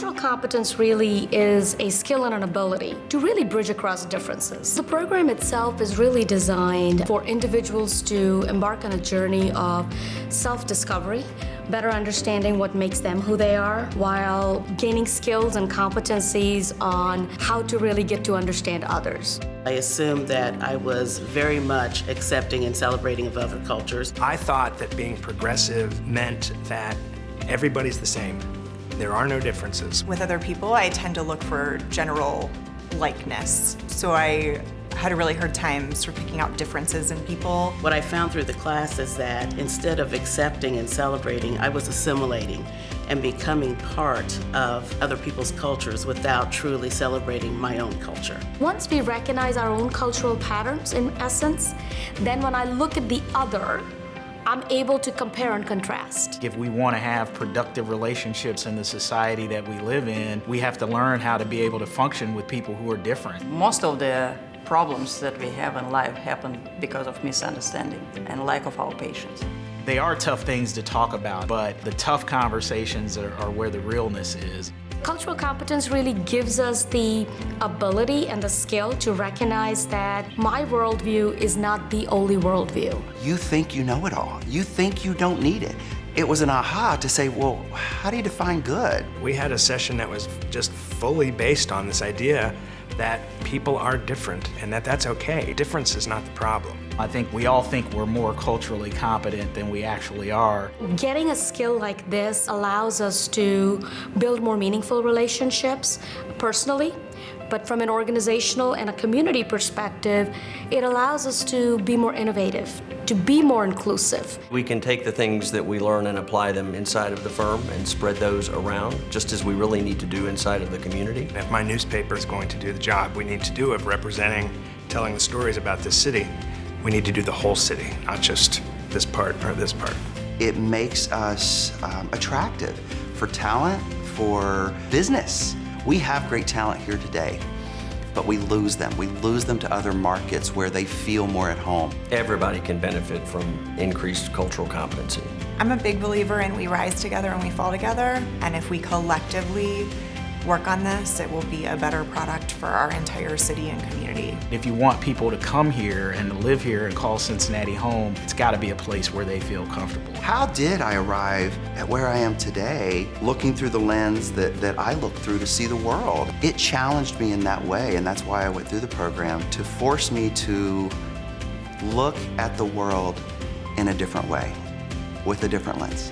Cultural competence really is a skill and an ability to really bridge across differences. The program itself is really designed for individuals to embark on a journey of self-discovery, better understanding what makes them who they are, while gaining skills and competencies on how to really get to understand others. I assumed that I was very much accepting and celebrating of other cultures. I thought that being progressive meant that everybody's the same. There are no differences. With other people, I tend to look for general likeness. So I had a really hard time sort of picking out differences in people. What I found through the class is that instead of accepting and celebrating, I was assimilating and becoming part of other people's cultures without truly celebrating my own culture. Once we recognize our own cultural patterns, in essence, then when I look at the other, I'm able to compare and contrast. If we want to have productive relationships in the society that we live in, we have to learn how to be able to function with people who are different. Most of the problems that we have in life happen because of misunderstanding and lack of our patience. They are tough things to talk about, but the tough conversations are where the realness is. Cultural competence really gives us the ability and the skill to recognize that my worldview is not the only worldview. You think you know it all. You think you don't need it. It was an aha to say, well, how do you define good? We had a session that was just fully based on this idea that people are different and that that's okay. Difference is not the problem. I think we all think we're more culturally competent than we actually are. Getting a skill like this allows us to build more meaningful relationships personally, but from an organizational and a community perspective, it allows us to be more innovative, to be more inclusive. We can take the things that we learn and apply them inside of the firm and spread those around, just as we really need to do inside of the community. If my newspaper is going to do the job we need to do of representing, telling the stories about this city, we need to do the whole city, not just this part or this part. It makes us attractive for talent, for business. We have great talent here today, but we lose them. We lose them to other markets where they feel more at home. Everybody can benefit from increased cultural competency. I'm a big believer in we rise together and we fall together, and if we collectively work on this, it will be a better product for our entire city and community. If you want people to come here and to live here and call Cincinnati home, it's got to be a place where they feel comfortable. How did I arrive at where I am today, looking through the lens that I look through to see the world? It challenged me in that way, and that's why I went through the program, to force me to look at the world in a different way, with a different lens.